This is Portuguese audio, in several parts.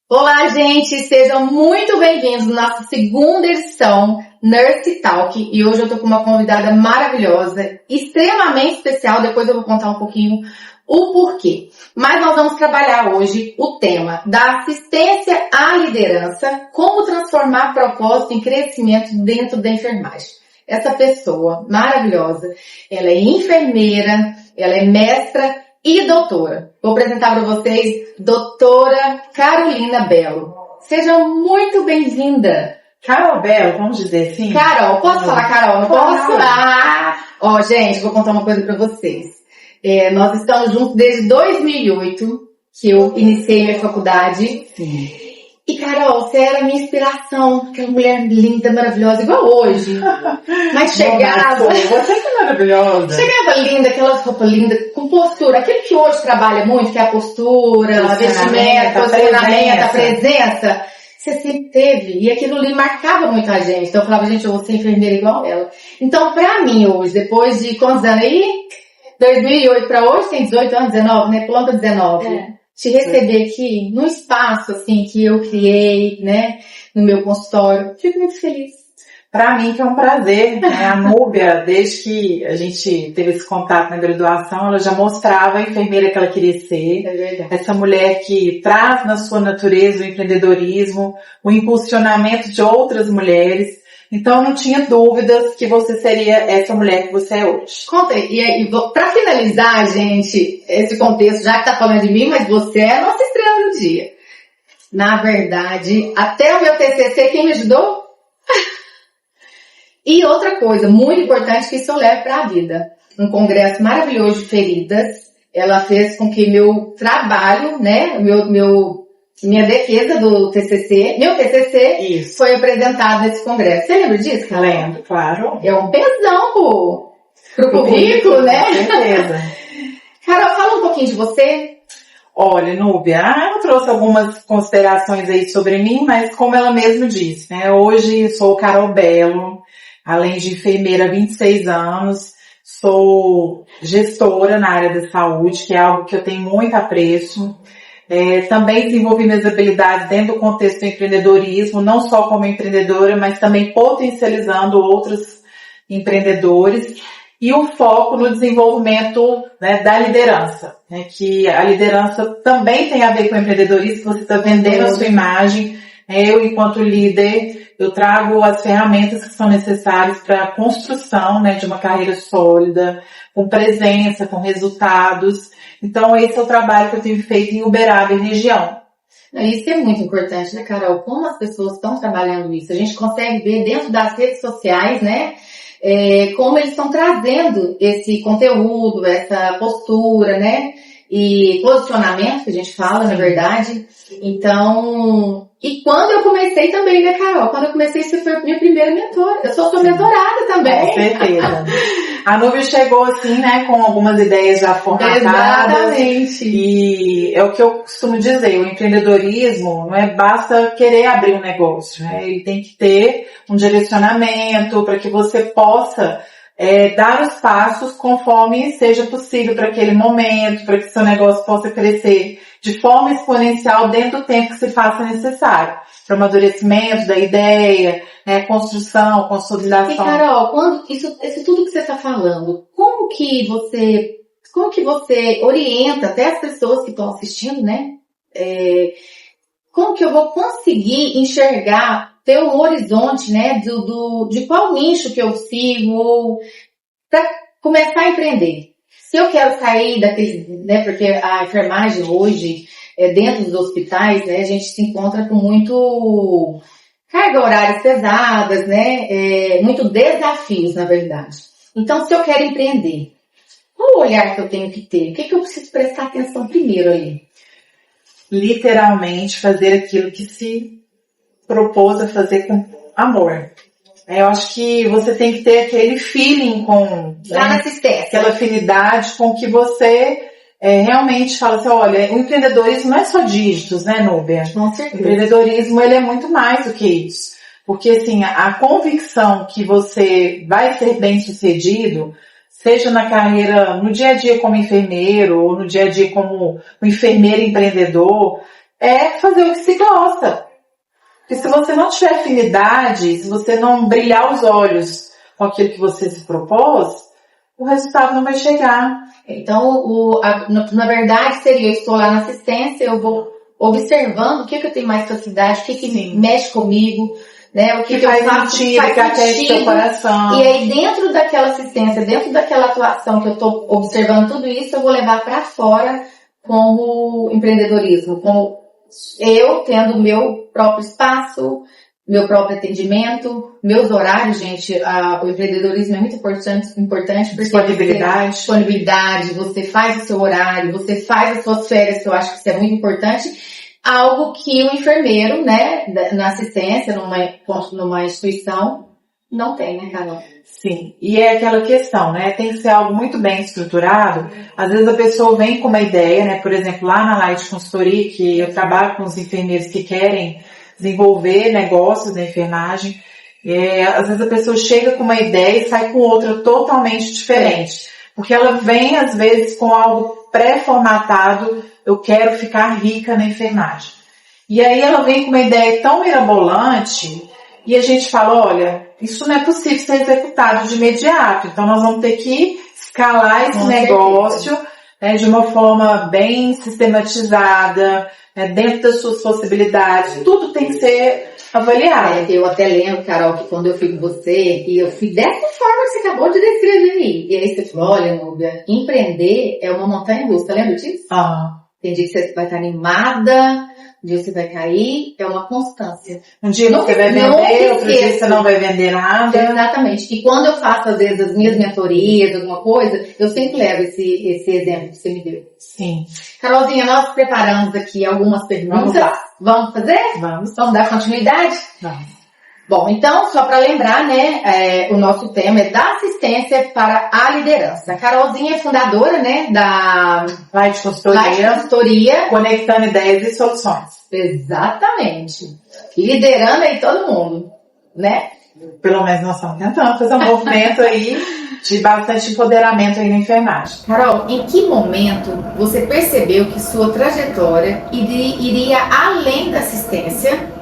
Olá, gente! Sejam muito bem-vindos à nossa segunda edição Nurse Talk. E hoje eu tô com uma convidada maravilhosa, extremamente especial. Depois eu vou contar um pouquinho o porquê. Mas nós vamos trabalhar hoje o tema da assistência à liderança, como transformar propósito em crescimento dentro da enfermagem. Essa pessoa maravilhosa, ela é enfermeira, ela é mestra e doutora. Vou apresentar para vocês doutora Carolina Bello. Seja muito bem-vinda. Carol Bello, vamos dizer assim? Carol, posso falar Carol? Não posso? Ó, gente, vou contar uma coisa para vocês. Nós estamos juntos desde 2008, que eu iniciei minha faculdade. Sim. E Carol, você era a minha inspiração, aquela mulher linda, maravilhosa, igual hoje. Mas chegava... Você que é maravilhosa. Chegava linda, aquela roupa linda, com postura. Aquele que hoje trabalha muito, que é a postura, a vestimenta, posicionamento, a presença. Você sempre teve. E aquilo ali marcava muito a gente. Então eu falava, gente, eu vou ser enfermeira igual ela. Então pra mim hoje, depois de quantos anos aí? 2008 pra hoje, tem 18 anos, 19, né? Pulando 19. Te receber aqui, num espaço assim que eu criei, né? No meu consultório. Fico muito feliz. Para mim que é um prazer, né? A Núbia, desde que a gente teve esse contato na graduação, ela já mostrava a enfermeira que ela queria ser. É verdade. Essa mulher que traz na sua natureza o empreendedorismo, o impulsionamento de outras mulheres. Então, eu não tinha dúvidas que você seria essa mulher que você é hoje. Conta aí, e pra finalizar, gente, esse contexto, já que tá falando de mim, mas você é a nossa estrela do dia. Na verdade, até o meu TCC, quem me ajudou? E outra coisa muito importante que isso eu levo pra vida. Um congresso maravilhoso de feridas. Ela fez com que meu trabalho, né, minha defesa do TCC, meu TCC, Isso. foi apresentado nesse congresso. Você lembra disso, Carol? Lembro, claro. É um pesão pro currículo, né? Com certeza. Carol, fala um pouquinho de você. Olha, Núbia, eu trouxe algumas considerações aí sobre mim, mas como ela mesma disse, né? Hoje sou Carol Bello, além de enfermeira há 26 anos, sou gestora na área da saúde, que é algo que eu tenho muito apreço. Também desenvolvi minhas habilidades dentro do contexto do empreendedorismo, não só como empreendedora, mas também potencializando outros empreendedores. E o foco no desenvolvimento, né, da liderança, né, que a liderança também tem a ver com o empreendedorismo, você está vendendo a sua imagem. Eu, enquanto líder, eu trago as ferramentas que são necessárias para a construção, né, de uma carreira sólida, com presença, com resultados. Então, esse é o trabalho que eu tenho feito em Uberaba e região. Isso é muito importante, né, Carol? Como as pessoas estão trabalhando isso. A gente consegue ver dentro das redes sociais, né, como eles estão trazendo esse conteúdo, essa postura, né, e posicionamento, que a gente fala, na verdade. Então, e quando eu comecei também, né, Carol? Quando eu comecei, você foi a minha primeira mentora. Eu sou sua mentorada também. Com certeza. A Núbia chegou assim, né, com algumas ideias já formatadas. Exatamente. E é o que eu costumo dizer, o empreendedorismo não é basta querer abrir um negócio, né? Ele tem que ter um direcionamento para que você possa dar os passos conforme seja possível para aquele momento, para que seu negócio possa crescer de forma exponencial dentro do tempo que se faça necessário. Para o amadurecimento da ideia, né, construção, consolidação. E Carol, quando isso tudo que você está falando, como que você orienta até as pessoas que estão assistindo, né? Como que eu vou conseguir enxergar, ter um horizonte, né, de qual nicho que eu sigo, ou para começar a empreender? Se eu quero sair daquele, né, porque a enfermagem hoje, dentro dos hospitais, né, a gente se encontra com muito carga horárias pesadas, né, muito desafios, na verdade. Então, se eu quero empreender, qual o olhar que eu tenho que ter? O que eu preciso prestar atenção primeiro aí? Literalmente fazer aquilo que se propôs a fazer com amor. Eu acho que você tem que ter aquele feeling com, né, aquela afinidade com que você realmente fala assim, olha, o empreendedorismo não é só dígitos, né, Núbia? Com certeza. O empreendedorismo, ele é muito mais do que isso. Porque, assim, a convicção que você vai ser bem sucedido, seja na carreira, no dia a dia como enfermeiro, ou no dia a dia como um enfermeiro empreendedor, é fazer o que se gosta. Porque se você não tiver afinidade, se você não brilhar os olhos com aquilo que você se propôs, o resultado não vai chegar. Então, na verdade, seria, eu estou lá na assistência, eu vou observando o que eu tenho mais facilidade, o que mexe comigo, né? O que faz sentido, que aquece seu coração. E aí, dentro daquela assistência, dentro daquela atuação que eu estou observando tudo isso, eu vou levar para fora como empreendedorismo, como eu tendo o meu próprio espaço, meu próprio atendimento, meus horários, gente, o empreendedorismo é muito importante porque disponibilidade, você faz o seu horário, você faz as suas férias, que eu acho que isso é muito importante, algo que o enfermeiro, né, na assistência, numa instituição, não tem, né, Carol? Sim, e é aquela questão, né, tem que ser algo muito bem estruturado. Às vezes a pessoa vem com uma ideia, né, por exemplo, lá na Light Consultoria, que eu trabalho com os enfermeiros que querem desenvolver negócios da enfermagem, às vezes a pessoa chega com uma ideia e sai com outra totalmente diferente. Porque ela vem, às vezes, com algo pré-formatado, eu quero ficar rica na enfermagem. E aí ela vem com uma ideia tão mirabolante e a gente fala, olha, isso não é possível ser executado de imediato, então nós vamos ter que escalar esse negócio, né, de uma forma bem sistematizada, dentro das suas possibilidades, tudo tem que ser avaliado. Eu até lembro, Carol, que quando eu fui com você, e eu fui dessa forma que você acabou de descrever aí. E aí você falou, olha, Núbia, empreender é uma montanha russa, lembra disso? Tem dia que você vai estar animada, um dia você vai cair, é uma constância. Um dia você vai vender, outro dia você não vai vender nada. Exatamente. E quando eu faço, às vezes, as minhas mentorias, alguma coisa, eu sempre levo esse exemplo que você me deu. Sim. Carolzinha, nós preparamos aqui algumas perguntas. Vamos fazer? Vamos. Vamos dar continuidade? Vamos. Bom, então, só para lembrar, né, o nosso tema é da assistência para a liderança. A Carolzinha é fundadora, né, da Light Consultoria. Conectando ideias e soluções. Exatamente. Liderando aí todo mundo, né? Pelo menos nós estamos tentando fazer um movimento aí de bastante empoderamento aí na enfermagem. Carol, em que momento você percebeu que sua trajetória iria além da assistência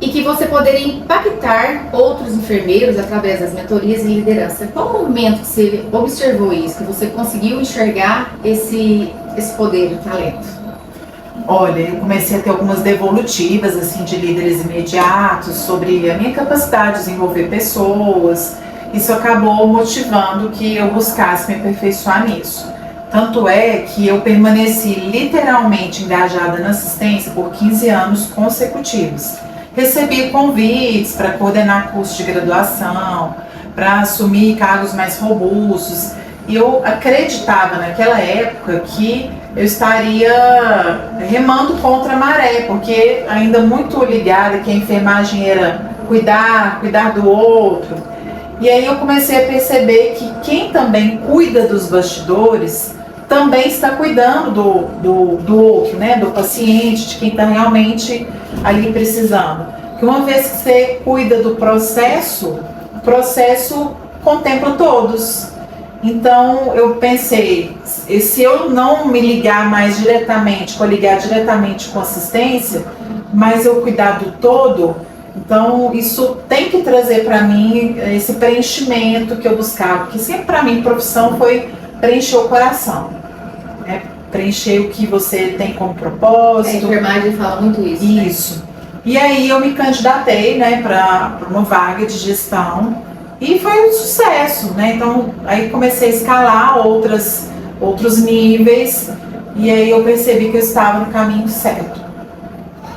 e que você poderia impactar outros enfermeiros através das mentorias e liderança? Qual o momento que você observou isso, que você conseguiu enxergar esse poder, o talento? Olha, eu comecei a ter algumas devolutivas assim, de líderes imediatos sobre a minha capacidade de desenvolver pessoas. Isso acabou motivando que eu buscasse me aperfeiçoar nisso. Tanto é que eu permaneci literalmente engajada na assistência por 15 anos consecutivos. Recebi convites para coordenar cursos de graduação, para assumir cargos mais robustos. E eu acreditava naquela época que eu estaria remando contra a maré, porque ainda muito ligada que a enfermagem era cuidar do outro. E aí eu comecei a perceber que quem também cuida dos bastidores também está cuidando do outro, né, do paciente, de quem está realmente ali precisando. Porque uma vez que você cuida do processo, o processo contempla todos. Então eu pensei, se eu não me ligar mais diretamente, ligar diretamente com assistência, mas eu cuidar do todo, então isso tem que trazer para mim esse preenchimento que eu buscava, porque sempre para mim profissão foi preencher o coração, né? Preencher o que você tem como propósito. A enfermagem fala muito isso. Isso. Né? E aí eu me candidatei, né, para uma vaga de gestão e foi um sucesso, né? Então aí comecei a escalar outros níveis e aí eu percebi que eu estava no caminho certo.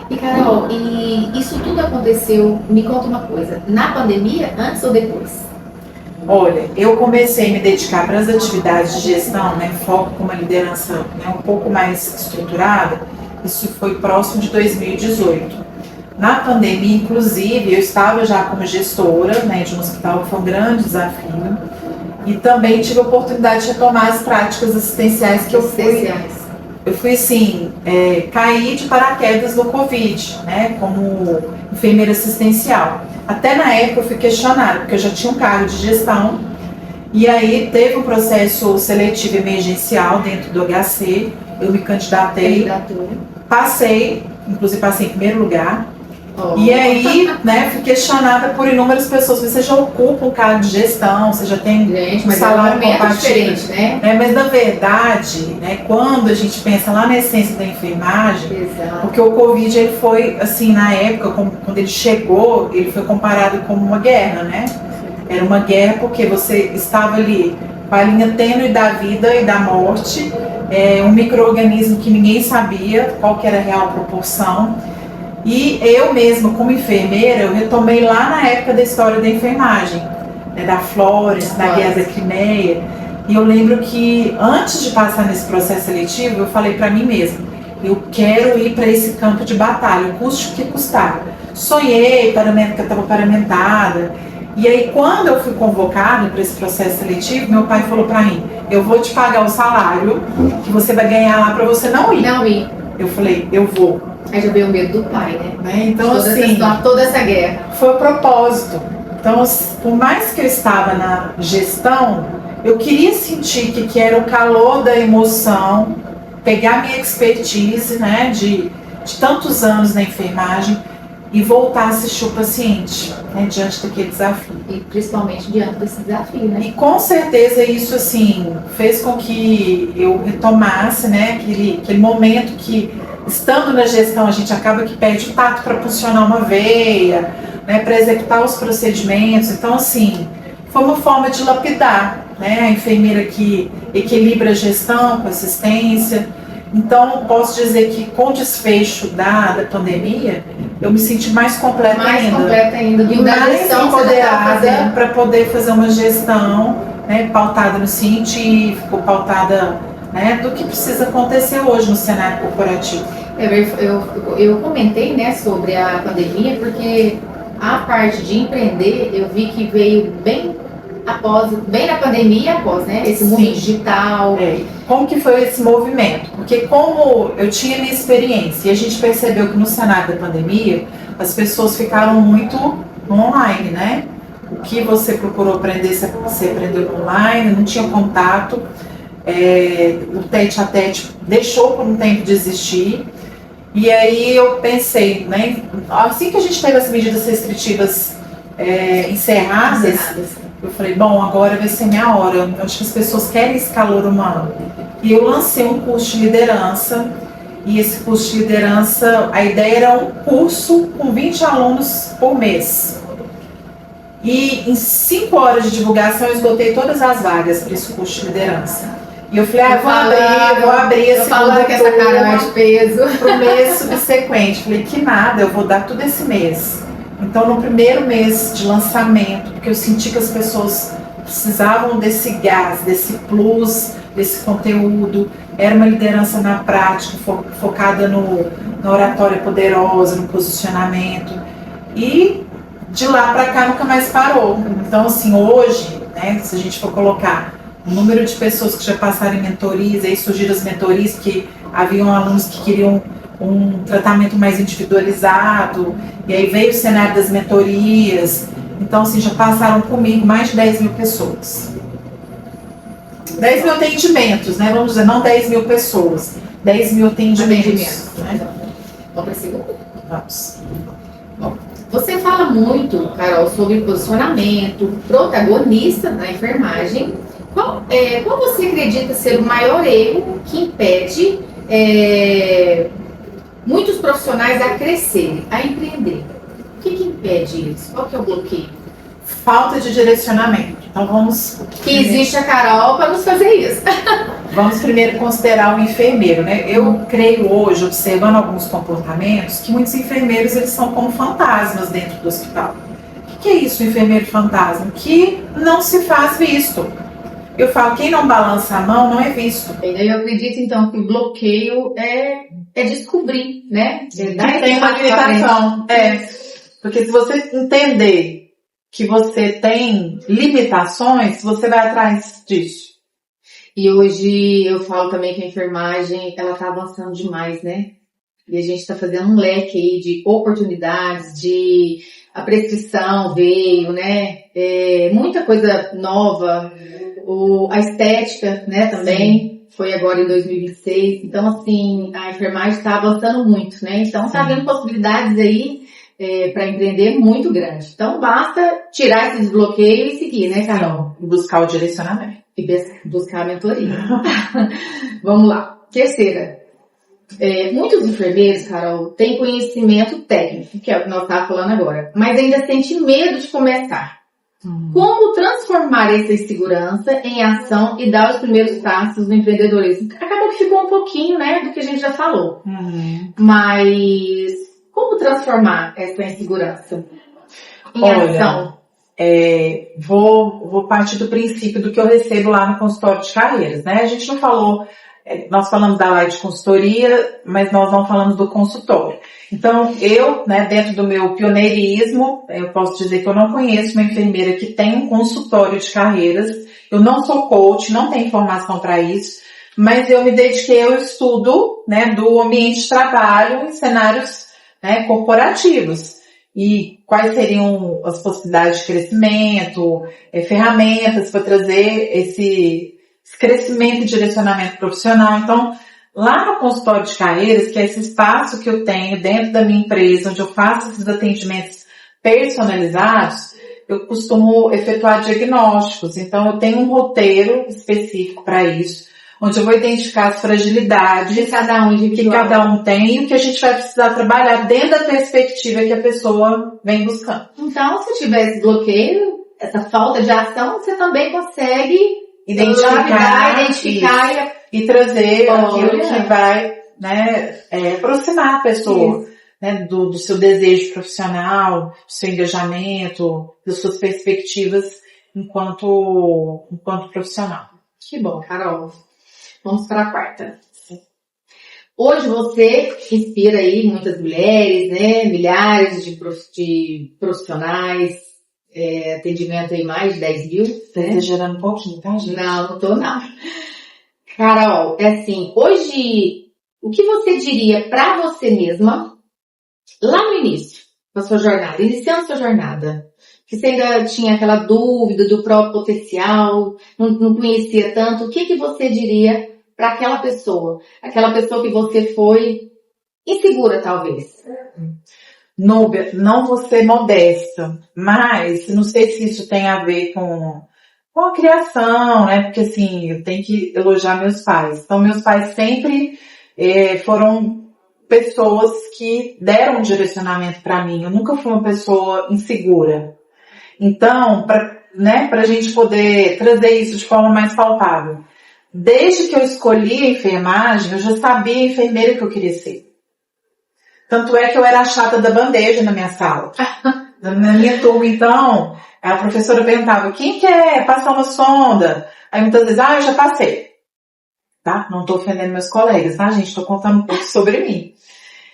E Carol, e isso tudo aconteceu, me conta uma coisa, na pandemia, antes ou depois? Olha, eu comecei a me dedicar para as atividades de gestão, né, foco com uma liderança, né, um pouco mais estruturada, isso foi próximo de 2018. Na pandemia, inclusive, eu estava já como gestora, né, de um hospital, que foi um grande desafio, e também tive a oportunidade de retomar as práticas assistenciais que eu fui assim, caí de paraquedas no Covid, né, como enfermeira assistencial. Até na época eu fui questionada, porque eu já tinha um cargo de gestão, e aí teve um processo seletivo emergencial dentro do HC, eu me candidatei, passei, inclusive passei em primeiro lugar. E aí, né, fui questionada por inúmeras pessoas. Você já ocupa um cargo de gestão, você já tem um salário compatível, né? Mas na verdade, né, quando a gente pensa lá na essência da enfermagem, porque o Covid, ele foi, assim, na época, quando ele chegou, ele foi comparado como uma guerra, né? Era uma guerra porque você estava ali com a linha tênue da vida e da morte, um micro-organismo que ninguém sabia qual que era a real proporção. E eu mesma, como enfermeira, eu retomei lá na época da história da enfermagem, né, da Flórence, da Guerra da Crimeia. E eu lembro que antes de passar nesse processo seletivo, eu falei para mim mesma, eu quero ir para esse campo de batalha, custe o que custar. Sonhei, que eu estava paramentada. E aí, quando eu fui convocada para esse processo seletivo, meu pai falou para mim, eu vou te pagar o salário que você vai ganhar lá para você não ir. Não ir. Eu falei, eu vou. Aí já veio o medo do pai, né? Então, assim, toda essa guerra. Foi o propósito. Então, por mais que eu estava na gestão, eu queria sentir que era o calor da emoção, pegar minha expertise, né, de tantos anos na enfermagem e voltar a assistir o paciente, né, diante daquele desafio. E principalmente diante desse desafio, né? E com certeza isso, assim, fez com que eu retomasse, né, aquele momento que, estando na gestão, a gente acaba que perde o tato para funcionar uma veia, né, para executar os procedimentos. Então, assim, foi uma forma de lapidar, né, a enfermeira que equilibra a gestão com assistência. Então, posso dizer que com o desfecho da pandemia, eu me senti mais completa ainda. E mais empoderada para poder fazer uma gestão, né, pautada no científico, pautada, né, do que precisa acontecer hoje no cenário corporativo. Eu comentei, né, sobre a pandemia, porque a parte de empreender, eu vi que veio bem na pandemia e após, né? Esse mundo digital. Como que foi esse movimento? Porque como eu tinha minha experiência e a gente percebeu que no cenário da pandemia, as pessoas ficaram muito online, né? O que você procurou aprender, você aprendeu online, não tinha contato. O tete-a-tete deixou por um tempo de existir. E aí eu pensei, né? Assim que a gente teve as medidas restritivas encerradas, eu falei, bom, agora vai ser minha hora. Eu acho que as pessoas querem esse calor humano. E eu lancei um curso de liderança. E esse curso de liderança, a ideia era um curso com 20 alunos por mês. E em 5 horas de divulgação eu esgotei todas as vagas para esse curso de liderança. E eu falei, vou abrir esse falando que essa cara é de peso para o mês subsequente. Falei, que nada, eu vou dar tudo esse mês. Então, no primeiro mês de lançamento, porque eu senti que as pessoas precisavam desse gás, desse plus, desse conteúdo, era uma liderança na prática, focada na oratória poderosa, no posicionamento. E de lá para cá nunca mais parou. Então, assim, hoje, né, se a gente for colocar o número de pessoas que já passaram em mentorias, aí surgiram as mentorias, que haviam alunos que queriam um tratamento mais individualizado, e aí veio o cenário das mentorias. Então, assim, já passaram comigo mais de 10 mil pessoas. 10 mil atendimentos, né? Vamos dizer, não 10 mil pessoas. 10 mil atendimentos. Né? Vamos para a segunda? Vamos. Bom, você fala muito, Carol, sobre posicionamento, protagonista na enfermagem. Qual você acredita ser o maior erro que impede muitos profissionais a crescerem, a empreender? O que impede isso? Qual que é o bloqueio? Falta de direcionamento. Então vamos... Que existe a Carol para nos fazer isso. Vamos primeiro considerar o enfermeiro, né? Eu creio hoje, observando alguns comportamentos, que muitos enfermeiros eles são como fantasmas dentro do hospital. O que é isso, enfermeiro fantasma? Que não se faz visto. Eu falo, quem não balança a mão não é visto. Eu acredito, então, que o bloqueio é descobrir, né? Tem uma limitação. Porque se você entender que você tem limitações, você vai atrás disso. E hoje eu falo também que a enfermagem, ela tá avançando demais, né? E a gente tá fazendo um leque aí de oportunidades, a prescrição veio, né? Muita coisa nova. A estética, né, também. foi agora em 2026. Então, assim, a enfermagem está avançando muito, né? Então, está havendo possibilidades aí para empreender muito grande. Então, basta tirar esse desbloqueio e seguir, né, Carol? E buscar o direcionamento. E buscar a mentoria. Vamos lá. Terceira. Muitos enfermeiros, Carol, têm conhecimento técnico, que é o que nós estávamos falando agora, mas ainda sentem medo de começar. Como transformar essa insegurança em ação e dar os primeiros passos no empreendedorismo? Acabou que ficou um pouquinho, né, do que a gente já falou. Mas como transformar essa insegurança em ação? Vou partir do princípio do que eu recebo lá no consultório de carreiras, né? A gente não falou, nós falamos da live de consultoria, mas nós não falamos do consultório. Então, eu, né, dentro do meu pioneirismo, eu posso dizer que eu não conheço uma enfermeira que tem um consultório de carreiras. Eu não sou coach, não tenho formação para isso, mas eu me dediquei ao estudo, né, do ambiente de trabalho em cenários, né, corporativos. E quais seriam as possibilidades de crescimento, ferramentas para trazer esse crescimento e direcionamento profissional. Então, lá no consultório de carreiras, que é esse espaço que eu tenho dentro da minha empresa, onde eu faço esses atendimentos personalizados, eu costumo efetuar diagnósticos. Então, eu tenho um roteiro específico para isso, onde eu vou identificar as fragilidades que cada um tem e o que a gente vai precisar trabalhar dentro da perspectiva que a pessoa vem buscando. Então, se tiver esse bloqueio, essa falta de ação, você também consegue identificar e trazer aquilo que vai, né, aproximar a pessoa, né, do seu desejo profissional, do seu engajamento, das suas perspectivas enquanto profissional. Que bom, Carol. Vamos para a quarta. Hoje você inspira aí muitas mulheres, né? Milhares de profissionais, atendimento aí mais de 10 mil. Tá exagerando um pouquinho, tá, gente? Não tô não. Carol, assim, hoje, o que você diria para você mesma, lá no início da sua jornada, iniciando sua jornada, que você ainda tinha aquela dúvida do próprio potencial, não conhecia tanto, o que você diria para aquela pessoa que você foi insegura, talvez? Núbia, não vou ser modesta, mas não sei se isso tem a ver com a criação, né? Porque assim, eu tenho que elogiar meus pais. Então, meus pais sempre foram pessoas que deram um direcionamento para mim. Eu nunca fui uma pessoa insegura. Então, pra gente poder trazer isso de forma mais palpável. Desde que eu escolhi a enfermagem, eu já sabia a enfermeira que eu queria ser. Tanto é que eu era a chata da bandeja na minha sala. Na minha turma, então, a professora perguntava, quem quer passar uma sonda? Aí muitas vezes, eu já passei. Tá? Não tô ofendendo meus colegas, tá, gente? Tô contando um pouco sobre mim.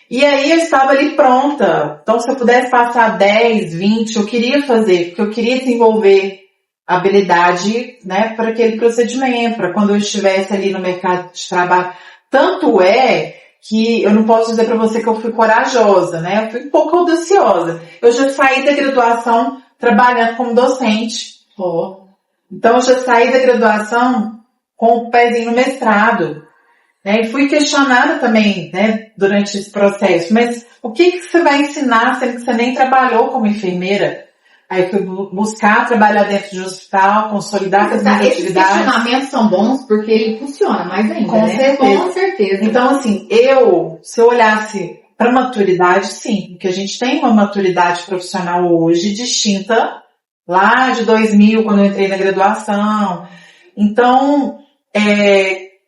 E aí eu estava ali pronta. Então, se eu pudesse passar 10, 20, eu queria fazer, porque eu queria desenvolver habilidade, né, para aquele procedimento, para quando eu estivesse ali no mercado de trabalho. Tanto é que eu não posso dizer para você que eu fui corajosa, né? Eu fui um pouco audaciosa. Eu já saí da graduação trabalhando como docente. Então, eu já saí da graduação com o pezinho no mestrado. Né? E fui questionada também, né, durante esse processo. Mas o que você vai ensinar sendo que você nem trabalhou como enfermeira? Aí eu fui buscar trabalhar dentro de um hospital, consolidar as minhas atividades. Esses questionamentos são bons porque ele funciona mais ainda, com certeza. Com certeza. Então, assim, se eu olhasse para maturidade, sim, porque a gente tem uma maturidade profissional hoje distinta lá de 2000, quando eu entrei na graduação. Então,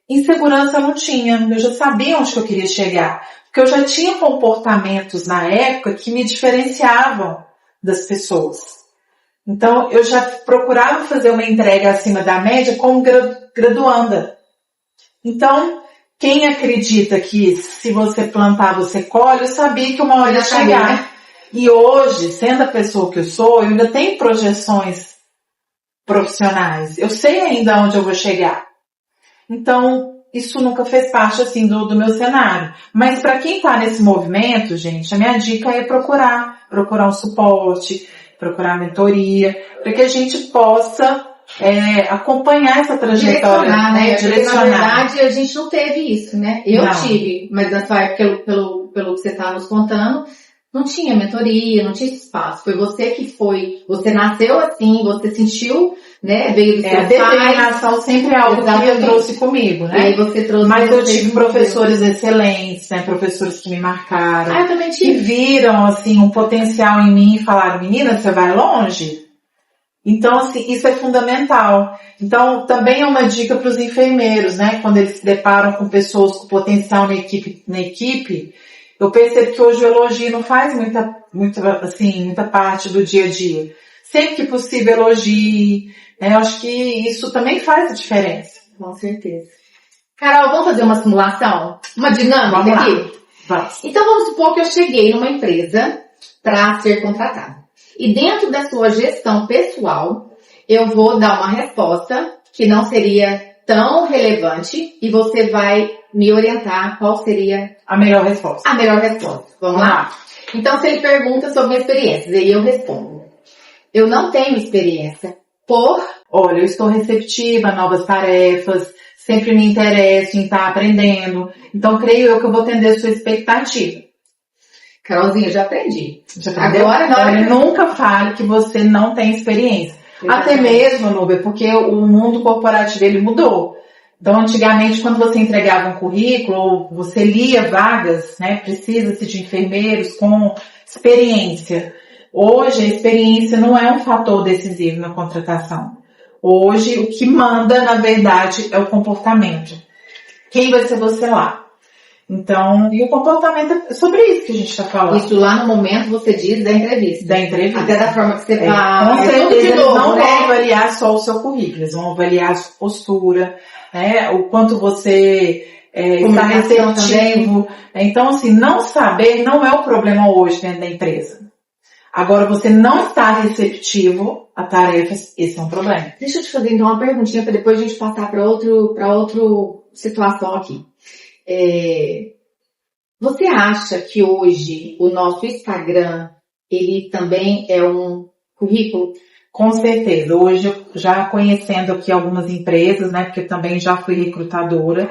insegurança eu não tinha, eu já sabia onde que eu queria chegar. Porque eu já tinha comportamentos na época que me diferenciavam das pessoas. Então, eu já procurava fazer uma entrega acima da média como graduanda. Então, quem acredita que se você plantar, você colhe, eu sabia que uma hora ia chegar. E hoje, sendo a pessoa que eu sou, eu ainda tenho projeções profissionais. Eu sei ainda onde eu vou chegar. Então, isso nunca fez parte, assim, do meu cenário. Mas para quem está nesse movimento, gente, a minha dica é procurar um suporte, procurar mentoria, para que a gente possa acompanhar essa trajetória, direcionar, né? Direcionar. Porque, na verdade, a gente não teve isso, né? Eu Não. tive, mas na sua época, pelo que você está nos contando, não tinha mentoria, não tinha espaço. Foi você que você nasceu assim, você sentiu, né? Veio do seu A determinação sempre é algo que eu trouxe comigo, né? E aí você trouxe. Mas eu tive professores excelentes, né? Professores que me marcaram. Eu também tive. Que viram, assim, um potencial em mim e falaram, menina, você vai longe? Então, assim, isso é fundamental. Então, também é uma dica para os enfermeiros, né? Quando eles se deparam com pessoas com potencial na equipe, eu percebo que hoje o elogio não faz muita parte do dia a dia. Sempre que possível elogie, né? Eu acho que isso também faz a diferença. Com certeza. Carol, vamos fazer uma simulação? Uma dinâmica aqui? Vamos. Então vamos supor que eu cheguei numa empresa para ser contratada. E dentro da sua gestão pessoal, eu vou dar uma resposta que não seria tão relevante e você vai me orientar qual seria a melhor resposta. A melhor resposta. Vamos lá? Então, se ele pergunta sobre minha experiência, aí eu respondo. Eu não tenho experiência Olha, eu estou receptiva a novas tarefas, sempre me interesso em estar aprendendo, então creio eu que eu vou atender a sua expectativa. Carolzinha, já aprendi. Já Agora, nunca fale que você não tem experiência. Até mesmo, Núbia, porque o mundo corporativo ele mudou. Então, antigamente, quando você entregava um currículo, ou você lia vagas, né, precisa-se de enfermeiros com experiência. Hoje, a experiência não é um fator decisivo na contratação. Hoje, o que manda, na verdade, é o comportamento. Quem vai ser você lá? Então, e o comportamento é sobre isso que a gente está falando. Isso lá no momento você diz da entrevista. Da entrevista. Até da forma que você fala. Com certeza, eles não vão avaliar só o seu currículo, eles vão avaliar a sua postura, né, o quanto você está receptivo. Então, assim, não saber não é o problema hoje dentro da empresa. Agora, você não estar receptivo a tarefas, esse é um problema. Deixa eu te fazer então uma perguntinha para depois a gente passar para outra situação aqui. Você acha que hoje o nosso Instagram, ele também é um currículo? Com certeza. Hoje, já conhecendo aqui algumas empresas, né, porque eu também já fui recrutadora,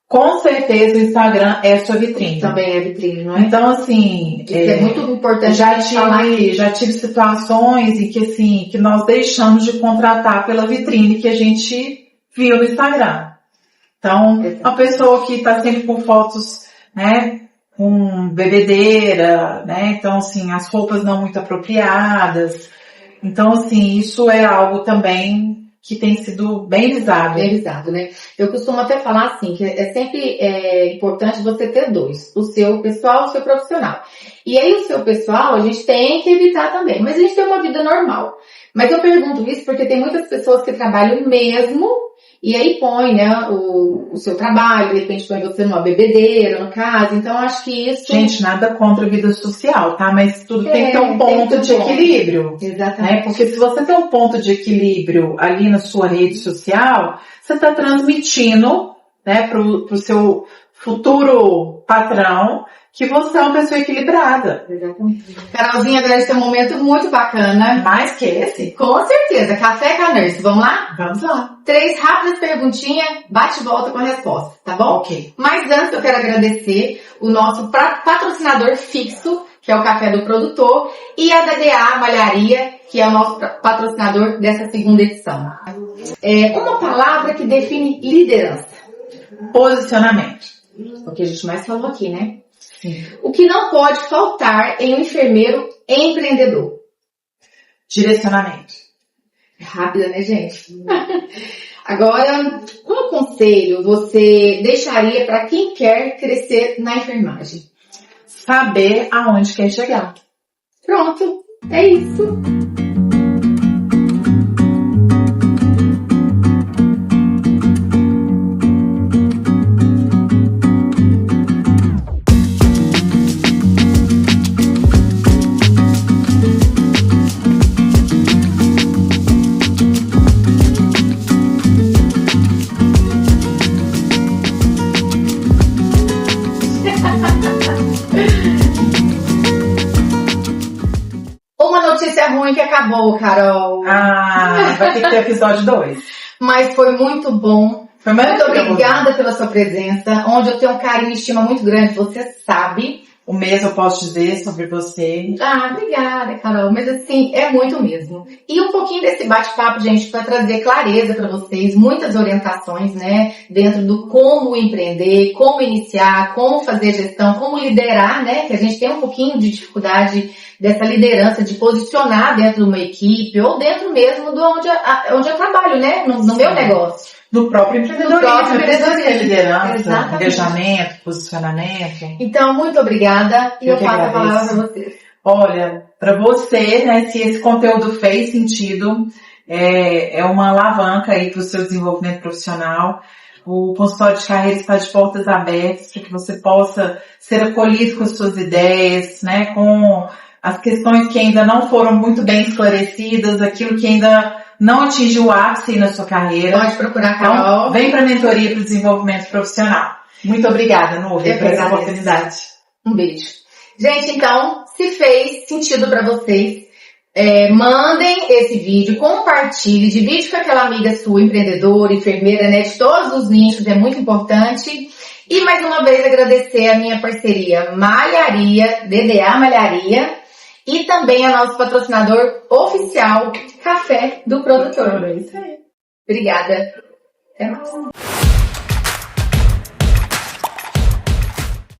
com certeza o Instagram é sua vitrine. Também é vitrine, não é? Então, assim... Isso é muito importante. Já tive situações em que, assim, que nós deixamos de contratar pela vitrine que a gente viu no Instagram. Então, uma pessoa que está sempre com fotos, né, com bebedeira, né, então, assim, as roupas não muito apropriadas. Então, assim, isso é algo também que tem sido bem visado. Bem visado, né? Eu costumo até falar assim, que é sempre importante você ter dois. O seu pessoal e o seu profissional. E aí o seu pessoal a gente tem que evitar também. Mas a gente tem uma vida normal. Mas eu pergunto isso porque tem muitas pessoas que trabalham mesmo e aí põe, né, o seu trabalho, de repente põe você numa bebedeira, no caso. Então acho que isso... Gente, nada contra a vida social, tá? Mas tudo tem que ter um ponto de equilíbrio. Exatamente. Né? Porque se você tem um ponto de equilíbrio ali na sua rede social, você está transmitindo, né, pro seu futuro patrão que você é uma pessoa equilibrada. Exatamente. Carolzinha, agora esse é um momento muito bacana. Mais que esse? Com certeza. Café com a Nurse. Vamos lá? Vamos lá. 3 rápidas perguntinhas, bate e volta com a resposta, tá bom? Ok. Mas antes eu quero agradecer o nosso patrocinador fixo, que é o Café do Produtor, e a DDA Malharia, que é o nosso patrocinador dessa segunda edição. Uma palavra que define liderança. Posicionamento. O que a gente mais falou aqui, né? Sim. O que não pode faltar em um enfermeiro empreendedor? Direcionamento. Rápida, né, gente? Agora, qual conselho você deixaria para quem quer crescer na enfermagem? Saber aonde quer chegar. Pronto, é isso. ruim que acabou, Carol. Ah, vai ter que ter episódio 2. Mas foi muito bom. Foi Muito obrigada pela sua presença, onde eu tenho um carinho e estima muito grande, você sabe. O mesmo eu posso dizer sobre você. Ah, obrigada, Carol. Mas assim, é muito mesmo. E um pouquinho desse bate-papo, gente, para trazer clareza para vocês, muitas orientações, né? Dentro do como empreender, como iniciar, como fazer gestão, como liderar, né? Que a gente tem um pouquinho de dificuldade dessa liderança, de posicionar dentro de uma equipe ou dentro mesmo de onde eu trabalho, né? No meu negócio. Do próprio empreendedorismo, liderança, exatamente. engajamento, posicionamento. Então, muito obrigada e eu passo a palavra para você. Olha, para você, né, se esse conteúdo fez sentido, é uma alavanca aí para o seu desenvolvimento profissional. O consultório de carreira está de portas abertas para que você possa ser acolhido com as suas ideias, né, com as questões que ainda não foram muito bem esclarecidas, aquilo que ainda não atingiu o ápice na sua carreira. Pode procurar a Carol. Então, vem para a mentoria para o desenvolvimento profissional. Muito obrigada, Núbia, por essa oportunidade. Um beijo. Gente, então, se fez sentido para vocês, mandem esse vídeo, compartilhe, divide com aquela amiga sua, empreendedora, enfermeira, né, de todos os nichos, é muito importante. E mais uma vez agradecer a minha parceria Malharia, DDA Malharia, e também a nosso patrocinador oficial, Café do Produtor. É isso aí. Obrigada. Até mais.